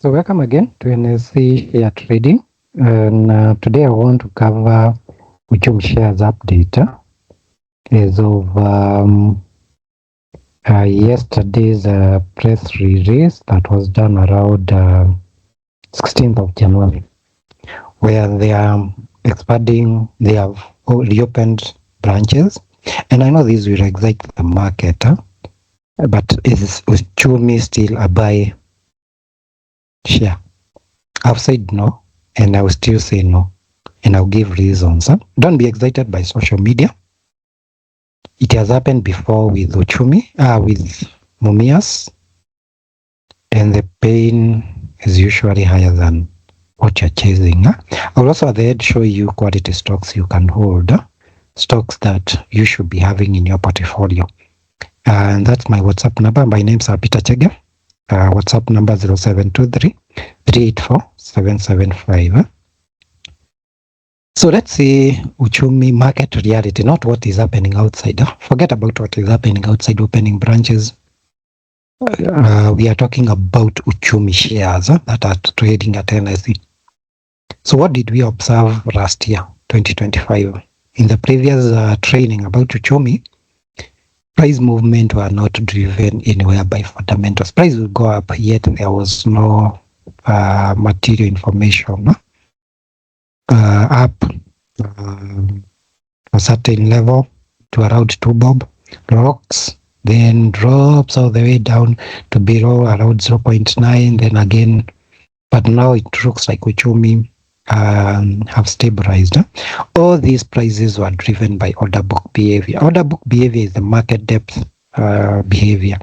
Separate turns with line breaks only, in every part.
So welcome again to NSC Share Trading, and today I want to cover Uchumi shares update as of yesterday's press release that was done around 16th of January, where they are expanding. They have reopened branches, and I know this will excite the market, but is Uchumi still a buy share? I've said no, and I will still say no, and I'll give reasons. Don't be excited by social media. It has happened before with Uchumi, with Mumias, and the pain is usually higher than what you're chasing. I'll also at the end show you quality stocks you can hold, stocks that you should be having in your portfolio. And that's my WhatsApp number. My name's Peter Chege. WhatsApp number 0723 384 775. So let's see Uchumi market reality, not what is happening outside. Forget about what is happening outside opening branches. We are talking about Uchumi shares that are trading at NSE. So what did we observe last year, 2025? In the previous training about Uchumi, price movement were not driven anywhere by fundamentals. Price will go up, yet there was no material information up a certain level to around 2 bob, rocks, then drops all the way down to below around 0.9, then again, but now it looks like Uchumi have stabilized. All these prices were driven by order book behavior. Order book behavior is the market depth behavior,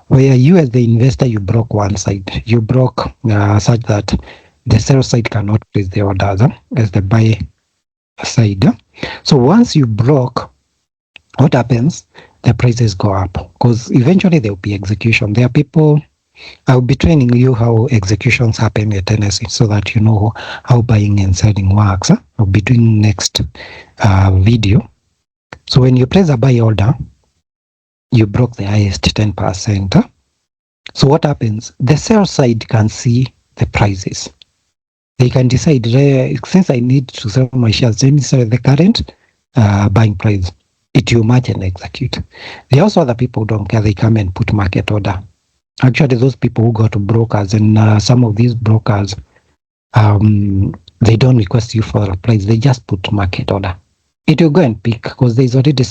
where you as the investor, you broke one side. You broke such that the sell side cannot place the orders as the buy side. So once you broke, what happens? The prices go up because eventually there will be execution. There are people, I'll be training you how executions happen at NSE so that you know how buying and selling works. I'll be doing next video. So when you place a buy order, you broke the highest 10%. So what happens? The sell side can see the prices. They can decide, since I need to sell my shares, let me sell the current buying price. It will match and execute. There are also other people who don't care. They come and put market order. Actually, those people who go to brokers, and some of these brokers, they don't request you for a price. They just put market order. It will go and pick because there is already this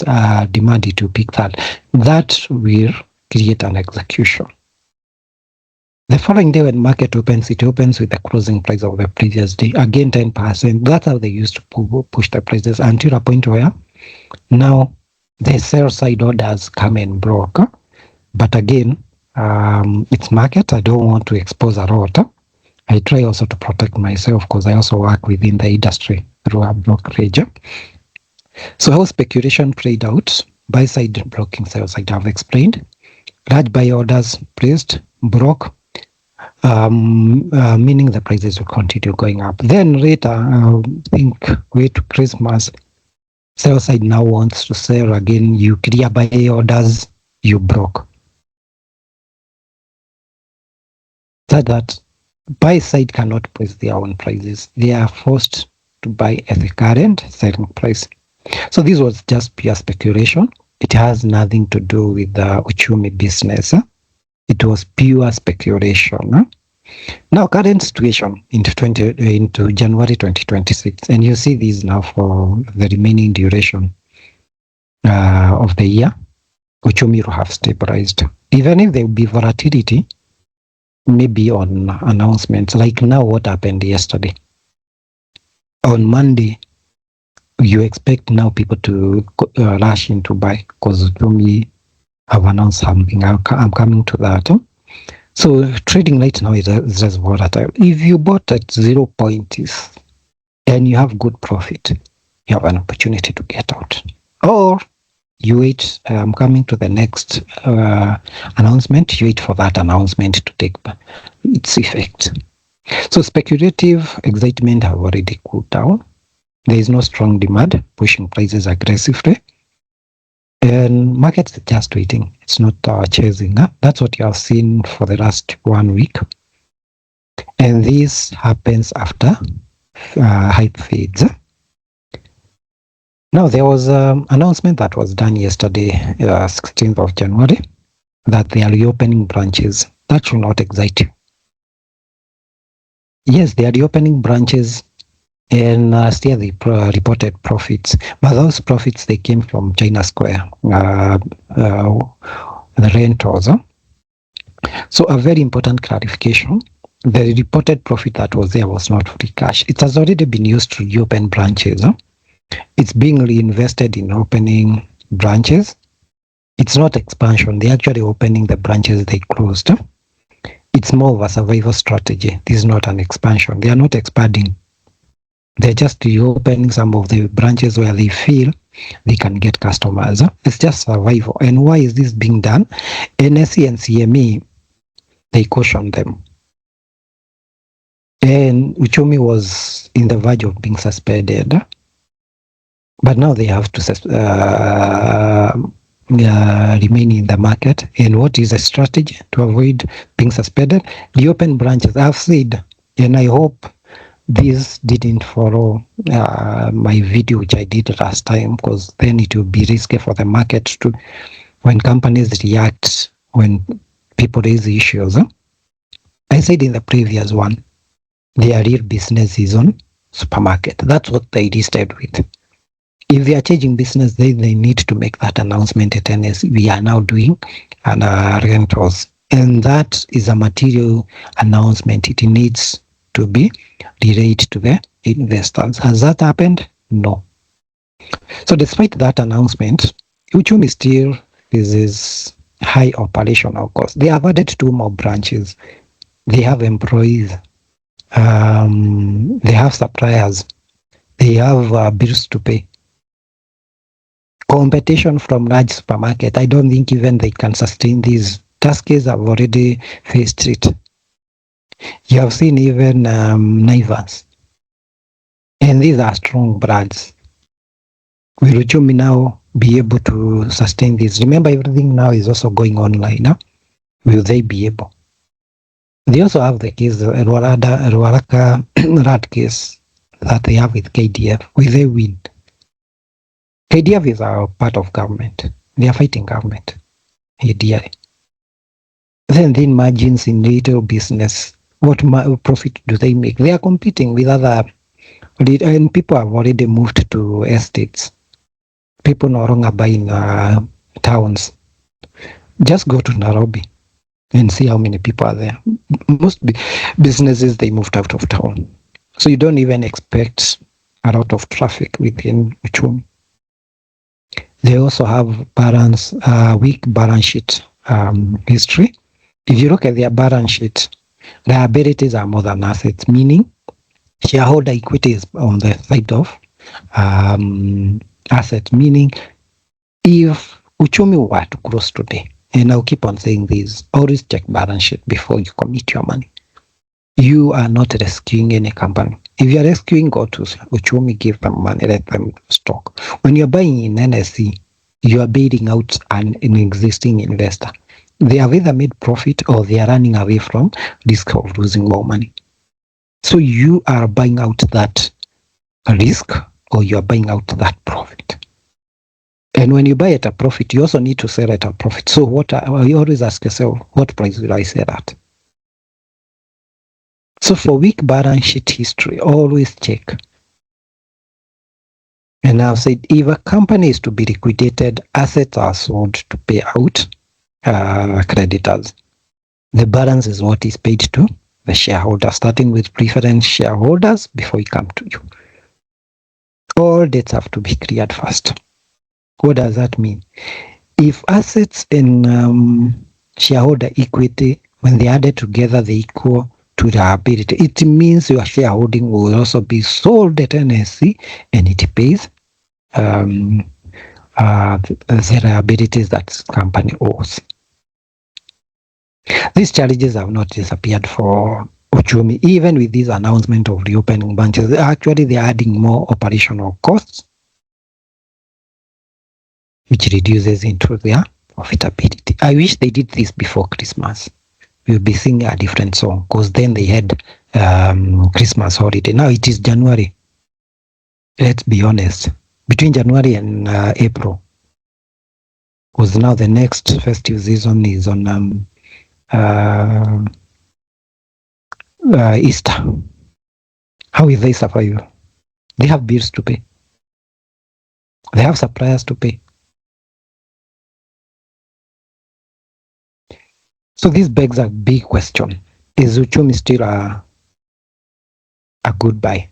demand to pick that. That will create an execution. The following day when market opens, it opens with the closing price of the previous day. Again, 10%. That's how they used to push the prices until a point where now the sell side orders come and broke. But again, it's market. I don't want to expose a lot. I try also to protect myself because I also work within the industry through a brokerage. So how speculation played out, buy side blocking, sell side, I've explained. Large buy orders placed, broke, meaning the prices will continue going up. Then later, I think way to Christmas, sell side now wants to sell again. You clear buy orders, you broke. That buy side cannot place their own prices. They are forced to buy at the current selling price. So this was just pure speculation. It has nothing to do with the Uchumi business. It was pure speculation. Now, current situation into January 2026, and you see these now for the remaining duration of the year, Uchumi will have stabilized. Even if there will be volatility, maybe on announcements, like now what happened yesterday. On Monday, you expect now people to rush in to buy because Uchumi have announced something. I'm coming to that. So trading right now is just volatile. If you bought at 0 points and you have good profit, you have an opportunity to get out. Or you wait, I'm coming to the next announcement, you wait for that announcement to take its effect. So speculative excitement have already cooled down. There is no strong demand pushing prices aggressively. And markets are just waiting. It's not chasing. That's what you have seen for the last 1 week. And this happens after hype fades. Now, there was an announcement that was done yesterday, 16th of January, that they are reopening branches. That should not excite you. Yes, they are reopening branches, and still they reported profits. But those profits, they came from China Square, the rentals. So a very important clarification. The reported profit that was there was not free cash. It has already been used to reopen branches. It's being reinvested in opening branches. It's not expansion. They're actually opening the branches they closed. It's more of a survival strategy. This is not an expansion. They are not expanding. They're just reopening some of the branches where they feel they can get customers. It's just survival. And why is this being done? NSE and CME, they cautioned them. And Uchumi was in the verge of being suspended. But now they have to remain in the market. And what is a strategy to avoid being suspended? Reopen branches. I've said, and I hope this didn't follow my video which I did last time, because then it will be risky for the market to, when companies react, when people raise issues. I said in the previous one, their real business is on supermarket. That's what they listed with. If they are changing business, they need to make that announcement at NS. We are now doing rentals. And that is a material announcement. It needs to be relayed to the investors. Has that happened? No. So despite that announcement, Uchumi still is high operational cost. They have added 2 more branches. They have employees. They have suppliers. They have bills to pay. Competition from large supermarket. I don't think even they can sustain these. Tuskys have already faced it. You have seen even Naivas. And these are strong brands. Will Uchumi now be able to sustain this? Remember, everything now is also going online. Huh? Will they be able? They also have the case, the Ruaraka rat case that they have with KDF. Will they win? KDF is a part of government. They are fighting government. ADI. Then the margins in retail business. What profit do they make? They are competing with other, and people have already moved to estates. People no longer buy in towns. Just go to Nairobi and see how many people are there. Most businesses, they moved out of town. So you don't even expect a lot of traffic within Uchumi. They also have weak balance sheet history. If you look at their balance sheet, liabilities are more than assets, meaning shareholder equity is on the side of assets, meaning if Uchumi were to close today, and I'll keep on saying this, always check balance sheet before you commit your money. You are not rescuing any company. If you are rescuing, go to Uchumi, give them money, let them stock. When you're buying in NSE, you are bailing out an existing investor. They have either made profit or they are running away from risk of losing more money. So you are buying out that risk or you are buying out that profit. And when you buy at a profit, you also need to sell at a profit. So you always ask yourself, what price will I sell at? So for weak balance sheet history, always check. And I've said, if a company is to be liquidated, assets are sold to pay out creditors. The balance is what is paid to the shareholder, starting with preference shareholders before we come to you. All debts have to be cleared first. What does that mean? If assets and shareholder equity, when they added together, they equal to liability, it means your shareholding will also be sold at NSC and it pays the liabilities that company owes. These challenges have not disappeared for Uchumi. Even with this announcement of reopening branches, actually they are adding more operational costs, which reduces into their profitability. I wish they did this before Christmas. we'll be singing a different song, because then they had Christmas holiday. Now it is January. Let's be honest. Between January and April, because now the next festive season is on Easter. How will they survive? They have bills to pay. They have suppliers to pay. So this begs a big question. Is Uchumi still a good buy?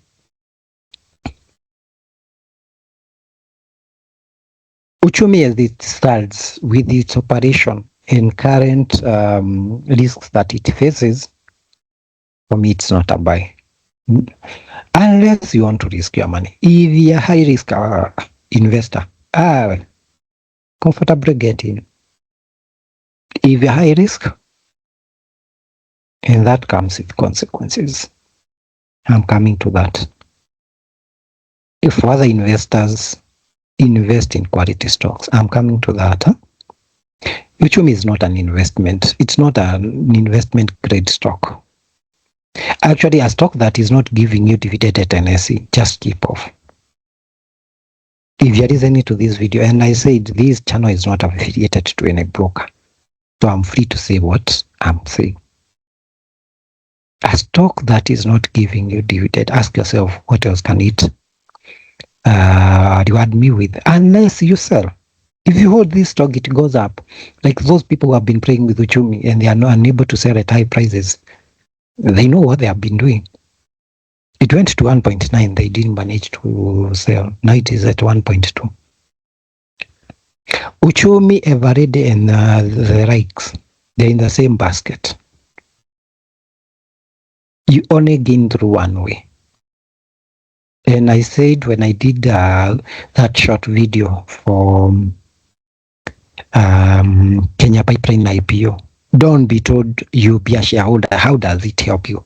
Uchumi, as it stands with its operation and current risks that it faces, for me, it's not a buy. Unless you want to risk your money. If you're a high risk investor, comfortably get in. If you're high risk, and that comes with consequences. I'm coming to that. If other investors invest in quality stocks, I'm coming to that. Uchumi is not an investment. It's not an investment grade stock. Actually, a stock that is not giving you dividend at NSE, just keep off. If you're listening to this video, and I said this channel is not affiliated to any broker, so I'm free to say what I'm saying. A stock that is not giving you dividend, ask yourself, what else can it reward me with? Unless you sell. If you hold this stock, it goes up. Like those people who have been playing with Uchumi and they are not unable to sell at high prices, they know what they have been doing. It went to 1.9, they didn't manage to sell. Now it is at 1.2. Uchumi, Eveready, and the likes, they're in the same basket. You only gain through one way. And I said when I did that short video for Kenya Pipeline IPO, don't be told you be a shareholder. How does it help you?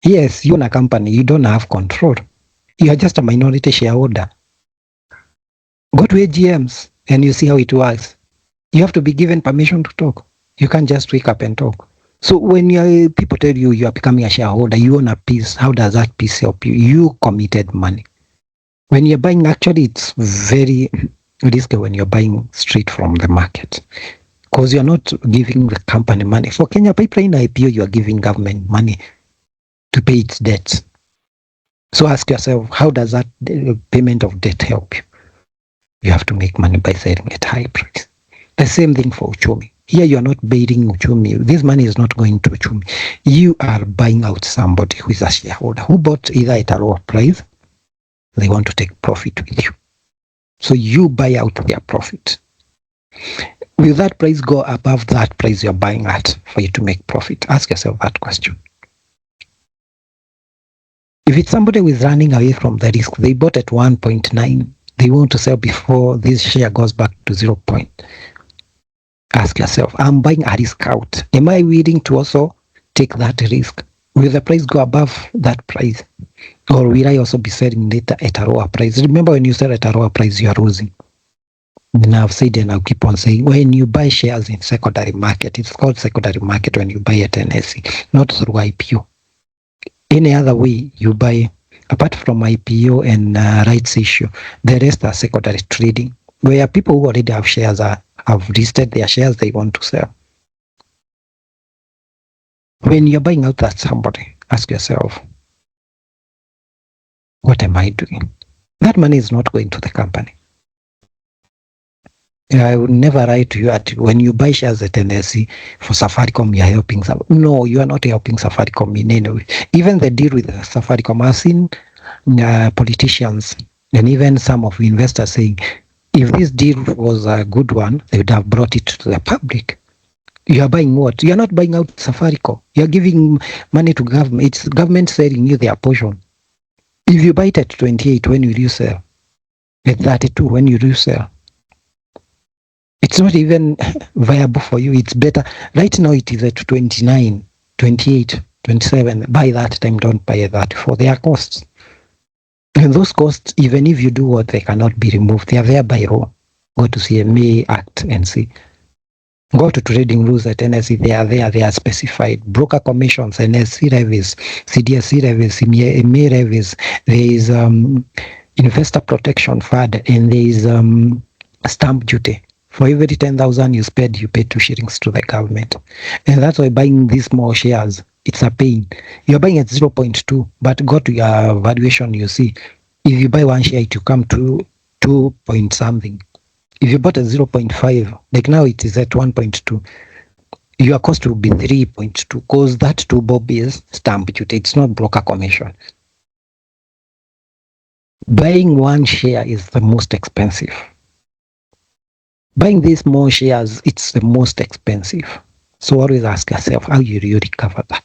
Yes, you own a company, you don't have control. You are just a minority shareholder. Go to AGMs and you see how it works. You have to be given permission to talk. You can't just wake up and talk. So when people tell you you are becoming a shareholder, you own a piece, how does that piece help you? You committed money. When you're buying, actually, it's very risky when you're buying straight from the market, because you're not giving the company money. For Kenya Pipeline IPO, you are giving government money to pay its debts. So ask yourself, how does that payment of debt help you? You have to make money by selling at high price. The same thing for Uchumi. Here you are not baiting Uchumi. This money is not going to Uchumi. You are buying out somebody who is a shareholder who bought either at a lower price. They want to take profit with you. So you buy out their profit. Will that price go above that price you're buying at for you to make profit? Ask yourself that question. If it's somebody who is running away from the risk, they bought at 1.9, they want to sell before this share goes back to 0 point. Ask yourself, I'm buying a risk out. Am I willing to also take that risk? Will the price go above that price? Or will I also be selling later at a lower price? Remember, when you sell at a lower price, you are losing. And I've said, and I'll keep on saying, when you buy shares in secondary market, it's called secondary market when you buy at NSE, not through IPO. Any other way you buy, apart from IPO and rights issue, the rest are secondary trading, where people who already have shares have listed their shares they want to sell. When you're buying out that somebody, ask yourself, what am I doing? That money is not going to the company. I would never write to you at when you buy shares at NSE for Safaricom, you're helping some. No, you are not helping Safaricom in any way. Even the deal with Safaricom, I've seen politicians and even some of the investors saying, if this deal was a good one, they would have brought it to the public. You are buying what? You are not buying out Safaricom. You are giving money to government. It's government selling you their portion. If you buy it at 28, when will you sell? At 32, when will you sell? It's not even viable for you. It's better. Right now, it is at 29, 28, 27. By that time, don't buy that for their costs. And those costs, even if you do what, they cannot be removed. They are there by law. Go to CMA Act and see. Go to trading rules at NSE. They are specified. Broker commissions, NSE levies, CDSE levies, MA levies. There is investor protection fund, and there is stamp duty. For every 10,000 you spend, you pay 2 shillings to the government. And that's why buying these small shares, it's a pain. You're buying at 0.2, but go to your valuation, you see. If you buy one share, it will come to 2 point something. If you bought at 0.5, like now it is at 1.2, your cost will be 3.2, because that 2 bob is stamp duty. It's not broker commission. Buying one share is the most expensive. Buying these small shares, it's the most expensive. So always ask yourself, how you recover that?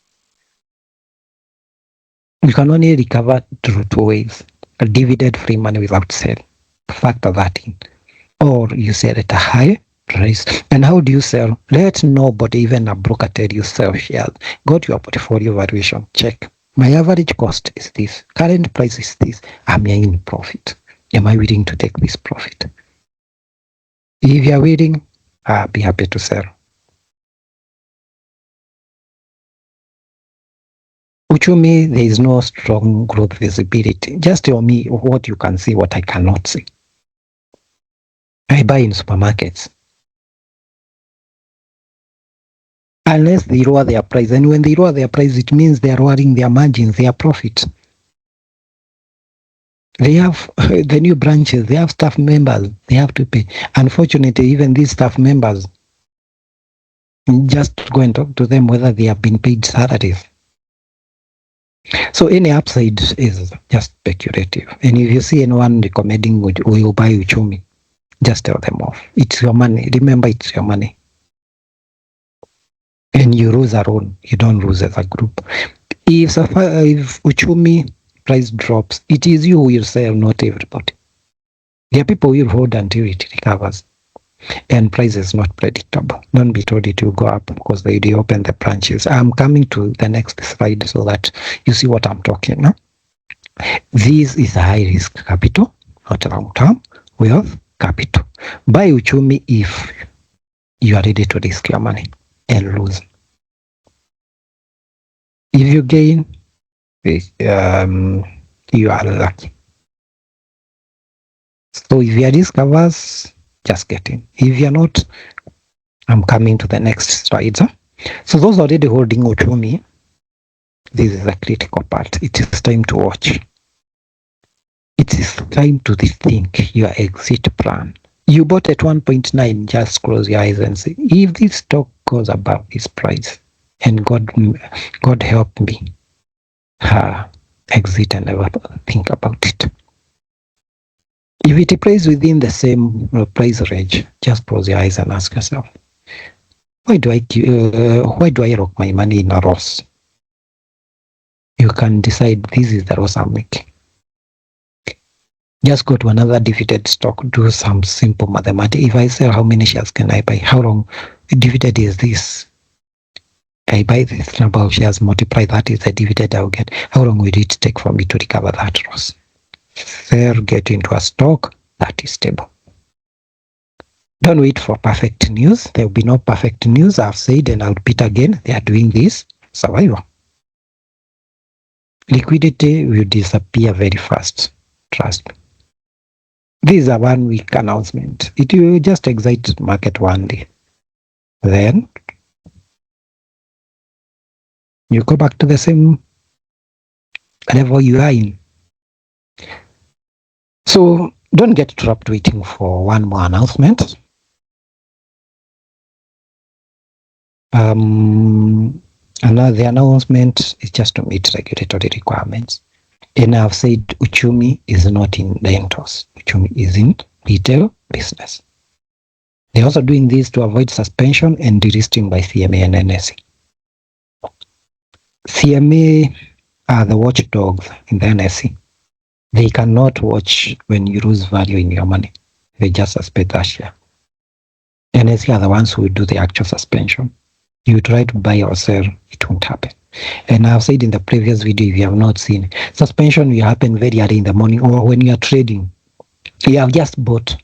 You can only recover through 2 ways. A dividend-free money without sale. Factor that in. Or you sell at a high price. And how do you sell? Let nobody, even a broker, tell you sell shares. Go to your portfolio valuation. Check. My average cost is this. Current price is this. I'm in profit. Am I willing to take this profit? If you are willing, I'll be happy to sell. Uchumi, there is no strong growth visibility. Just tell me what you can see, what I cannot see. I buy in supermarkets. Unless they lower their price. And when they lower their price, it means they are lowering their margins, their profit. They have the new branches, they have staff members, they have to pay. Unfortunately, even these staff members, just go and talk to them whether they have been paid salaries. So any upside is just speculative. And if you see anyone recommending we will buy Uchumi, just tell them off. It's your money. Remember, it's your money. And you lose alone. You don't lose as a group. If Uchumi price drops, it is you who will sell, not everybody. There are people who will hold until it recovers. And price is not predictable. Don't be told it will go up because they reopen the branches. I'm coming to the next slide so that you see what I'm talking about. This is a high risk capital, not long term wealth capital. Buy Uchumi if you are ready to risk your money and lose. If you gain, you are lucky. So if you are risk averse, just get in. If you're not, I'm coming to the next slide. So those already holding Uchumi, this is a critical part. It is time to watch. It is time to rethink your exit plan. You bought at 1.9, just close your eyes and say, if this stock goes above this price, and God help me, exit and never think about it. If it plays within the same price range, just close your eyes and ask yourself, why do I lock my money in a loss? You can decide this is the loss I'm making. Just go to another dividend stock, do some simple mathematics. If I sell, how many shares can I buy? How long dividend is this? I buy this number of shares, multiply that is the dividend I'll get. How long will it take for me to recover that loss? Sell, get into a stock that is stable. Don't wait for perfect news. There will be no perfect news. I've said and I'll repeat again, they are doing this. Survival. Liquidity will disappear very fast. Trust me. This is a 1 week announcement. It will just excite market one day. Then you go back to the same level you are in. So don't get trapped waiting for one more announcement. Another announcement is just to meet regulatory requirements. And I've said Uchumi is not in rentals. Uchumi is in retail business. They're also doing this to avoid suspension and delisting by CMA and NSE. CMA are the watchdogs in the NSE. They cannot watch when you lose value in your money. They just suspend that share. NSE are the ones who will do the actual suspension. You try to buy or sell, it won't happen. And I've said in the previous video, if you have not seen, suspension will happen very early in the morning or when you are trading. You have just bought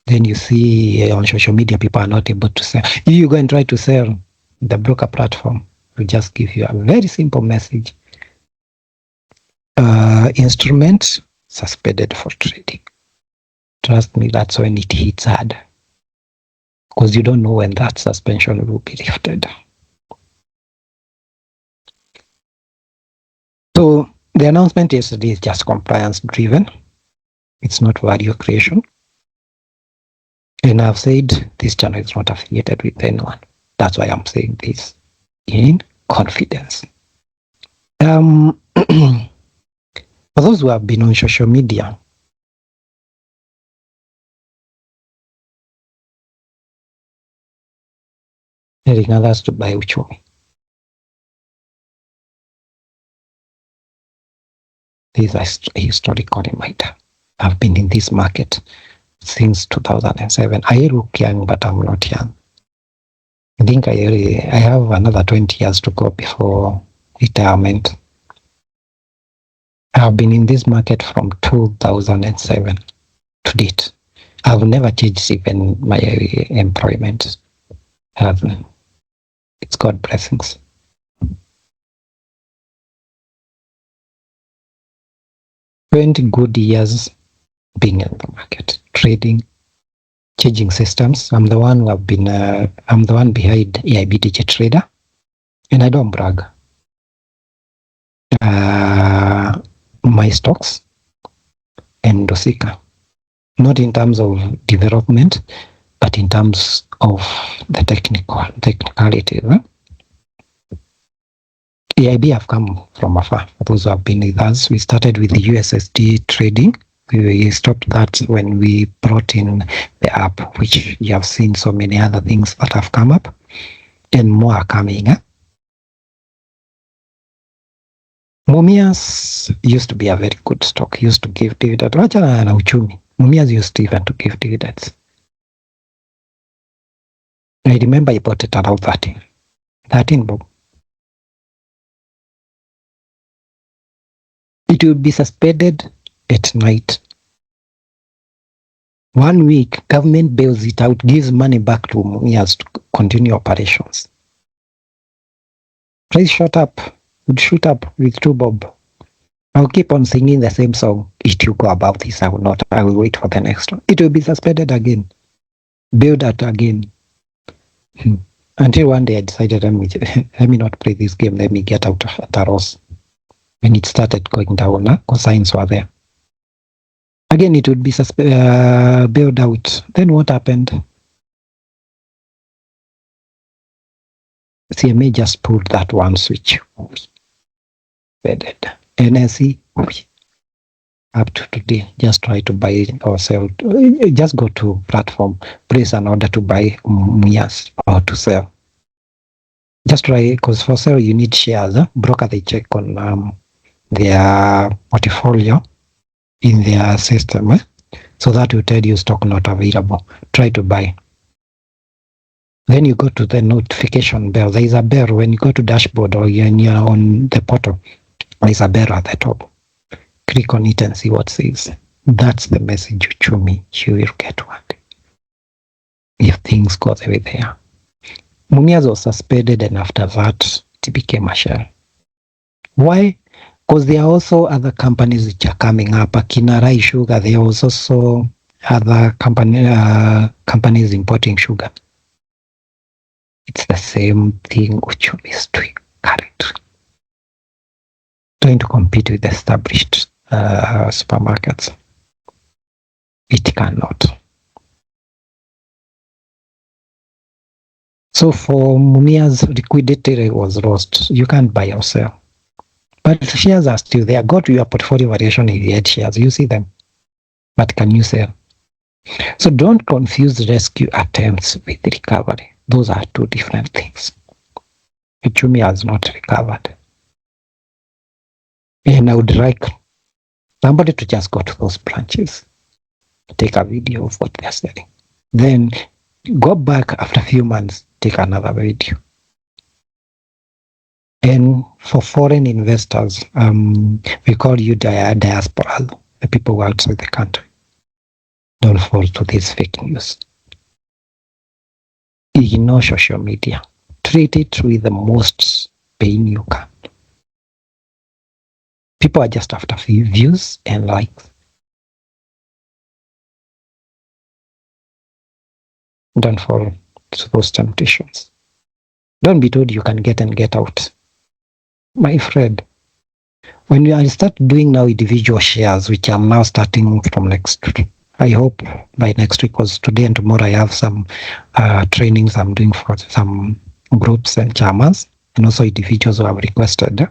Then you see on social media, people are not able to sell. If you go and try to sell, the broker platform will just give you a very simple message. Instrument suspended for trading. Trust me, that's when it hits hard. Because you don't know when that suspension will be lifted. So the announcement yesterday is just compliance driven. It's not value creation. And I've said this channel is not affiliated with anyone. That's why I'm saying this in confidence. For those who have been on social media, telling others to buy Uchumi. This is a historical reminder. I've been in this market since 2007. I look young, but I'm not young. I think I have another 20 years to go before retirement. I've been in this market from 2007 to date. I've never changed even my employment. It's God blessings. Good years being in the market, trading, changing systems. I'm the one behind AIB Digit Trader, and I don't brag. My stocks and Dosika, not in terms of development, but in terms of the technicality. AIB have come from afar. For those who have been with us, we started with the USSD trading. We stopped that when we brought in the app, which you have seen so many other things that have come up, and more are coming. Mumias used to be a very good stock, used to give dividends. Wachana na Uchumi. Mumias used to even to give dividends. I remember I bought it around 13 bob. It will be suspended at night. 1 week, government bails it out, gives money back to Mumias to continue operations. Price would shoot up with 2 bob. I'll keep on singing the same song. It will go about this. I will wait for the next one. It will be suspended again. Build out again. Until one day I decided, let me not play this game. Let me get out of Taros. When it started going down, because signs were there. Again, it would be built out. Then what happened? CMA just pulled that one switch. NSE, up to today, just try to buy or sell. Just go to platform, place an order to buy Mumias or to sell. Just try, because for sale you need shares. Broker, they check on their portfolio in their system. So that will tell you stock not available. Try to buy. Then you go to the notification bell. There is a bell when you go to dashboard or when you're on the portal. There is a bell at the top. Click on it and see what it says. That's the message Uchumi. You will get one. If things go the way they are. Mumias was suspended, and after that, it became a shell. Why? Because there are also other companies which are coming up. Akina Rai Sugar, there are also other companies importing sugar. It's the same thing Uchumi is doing currently. Trying to compete with established supermarkets. It cannot. So for Mumias, liquidity was lost. You can't buy or sell. But the shares are still there. Go to your portfolio variation in the shares. You see them. But can you sell? So don't confuse rescue attempts with recovery. Those are two different things. Uchumi has not recovered. And I would like somebody to just go to those branches, take a video of what they're selling. Then go back after a few months, take another video. And for foreign investors, we call you diaspora, the people outside the country. Don't fall to this fake news. Ignore social media. Treat it with the most pain you can. People are just after views and likes. Don't fall to those temptations. Don't be told you can get and get out. My friend, when I start doing now individual shares, which I'm now starting from next week, I hope by next week, because today and tomorrow I have some trainings I'm doing for some groups and chairmans and also individuals who have requested.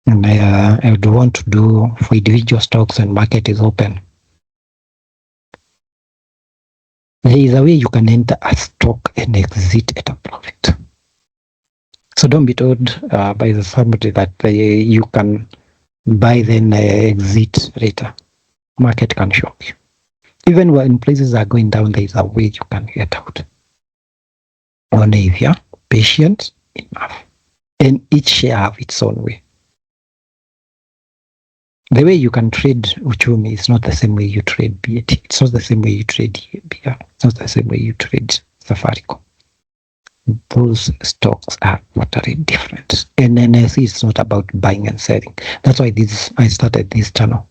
And I would want to do for individual stocks when market is open. There is a way you can enter a stock and exit at a profit. So don't be told by somebody that you can buy then exit later. Market can shock you. Even when prices are going down, there is a way you can get out. Only if you're patient enough. And each share have its own way. The way you can trade Uchumi is not the same way you trade BAT. It's not the same way you trade BR. It's not the same way you trade Safaricom. Those stocks are totally different. And NSE is not about buying and selling. That's why I started this channel,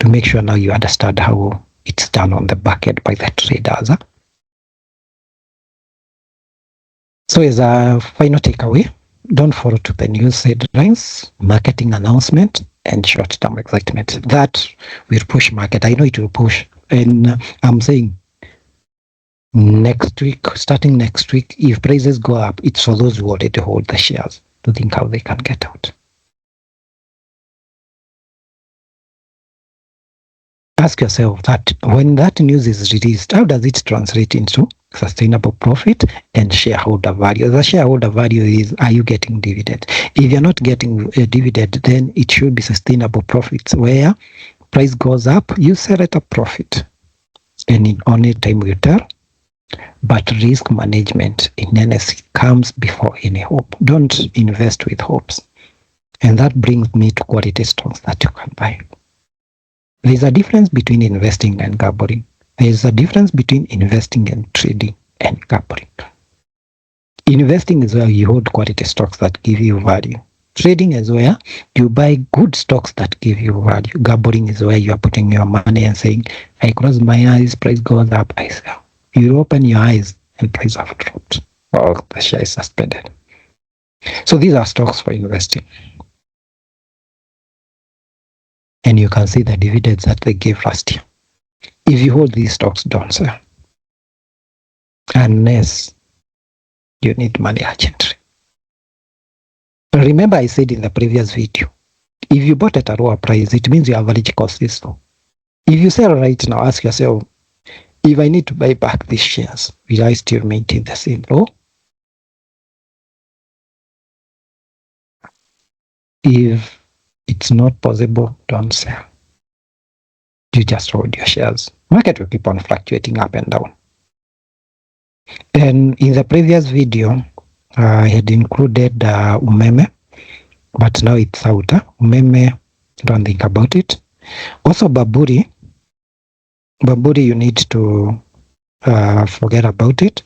to make sure now you understand how it's done on the back end by the traders. So as a final takeaway, don't follow to the news headlines, marketing announcement, and short-term excitement. That will push market. I know it will push. And I'm saying next week, starting next week, if prices go up, it's for those who already hold the shares to think how they can get out. Ask yourself that when that news is released, how does it translate into sustainable profit and shareholder value? The shareholder value is, are you getting dividend? If you're not getting a dividend, then it should be sustainable profits, where price goes up, you sell at a profit. And in only time will tell. But risk management in NSE comes before any hope. Don't invest with hopes. And that brings me to quality stocks that you can buy. There is a difference between investing and gambling. There is a difference between investing and trading and gambling. Investing is where you hold quality stocks that give you value. Trading is where you buy good stocks that give you value. Gambling is where you are putting your money and saying, I close my eyes, price goes up, I sell. You open your eyes and price have dropped, or the share is suspended. So these are stocks for investing. And you can see the dividends that they gave last year. If you hold these stocks, don't sell. Unless you need money urgently. Remember I said in the previous video, if you bought at a lower price, it means your average cost is low. If you sell right now, ask yourself, if I need to buy back these shares, will I still maintain the same low? If it's not possible, don't sell. You just hold your shares. Market will keep on fluctuating up and down. And in the previous video, I had included Umeme, but now it's out. Umeme, don't think about it. Also Baburi, you need to forget about it.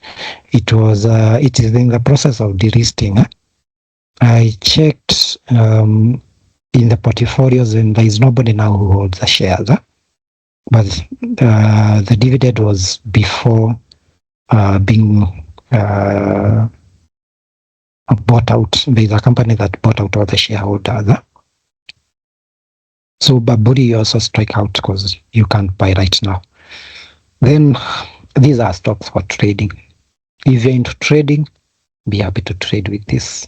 It is in the process of delisting. I checked in the portfolios and there is nobody now who holds the shares. But the dividend was before being bought out. There's a company that bought out all the shareholders. So Baburi also strike out because you can't buy right now. Then these are stocks for trading. If you're into trading, be happy to trade with this,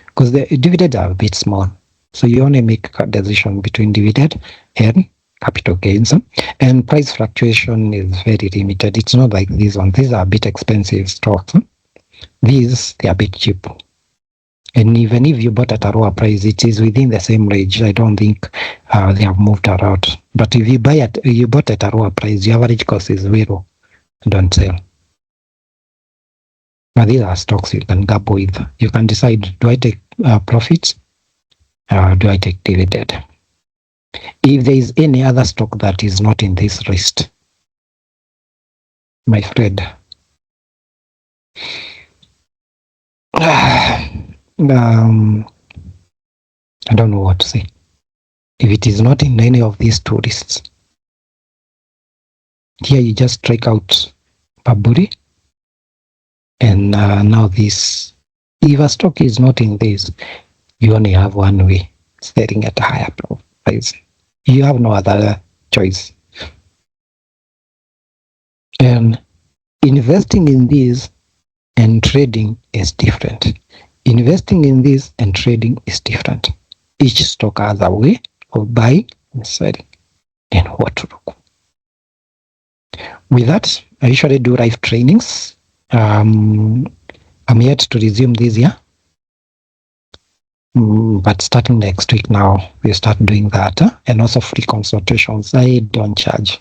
because the dividends are a bit small. So you only make a decision between dividend and capital gains. And price fluctuation is very limited. It's not like these ones. These are a bit expensive stocks. These, they are a bit cheap. And even if you bought at a lower price, it is within the same range. I don't think they have moved around. But if you bought at a lower price, your average cost is zero. Don't sell. Now these are stocks you can gamble with. You can decide, do I take profits? Do I take dividend? If there is any other stock that is not in this list, my friend. I don't know what to say. If it is not in any of these two lists, here you just strike out Baburi, and now this. If a stock is not in this, you only have one way: selling at a higher price. You have no other choice. And investing in this and trading is different. Investing in this and trading is different. Each stock has a way of buying and selling and what to look. With that, I usually do live trainings. I'm yet to resume this year. But starting next week now, we start doing that. And also free consultations. I don't charge.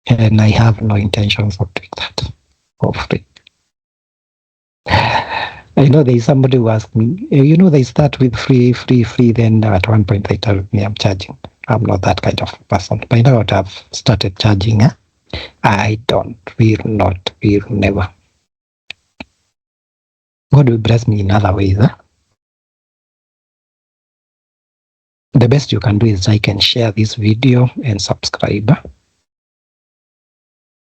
And I have no intentions of doing that for free. I know there is somebody who asked me, they start with free, then at one point they tell me I'm charging. I'm not that kind of person. By now I've started charging. I don't, will not, will never. God will bless me in other ways. The best you can do is like and share this video and subscribe.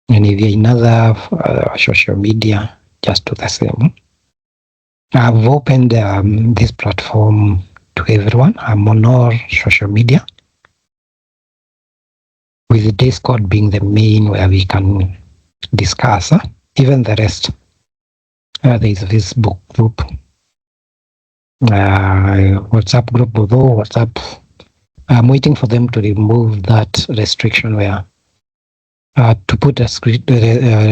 And if you're in other social media, just do the same. I've opened this platform to everyone. I'm on all social media, with the Discord being the main where we can discuss. Even the rest. There is a Facebook group, WhatsApp group, although WhatsApp, I'm waiting for them to remove that restriction where to put a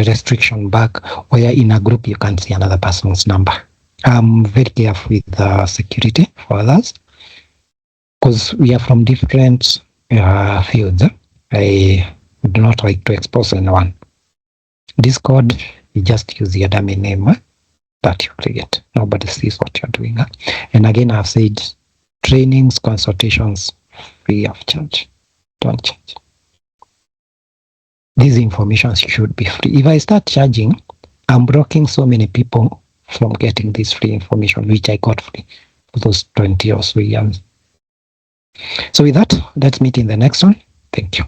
restriction back where in a group you can't see another person's number. I'm very careful with security for others because we are from different fields. I would not like to expose anyone. Discord, you just use your dummy name that you create. Nobody sees what you're doing. And again, I've said trainings, consultations, free of charge. Don't charge. These information should be free. If I start charging, I'm blocking so many people from getting this free information, which I got free for those 20 or so years. So with that, let's meet in the next one. Thank you.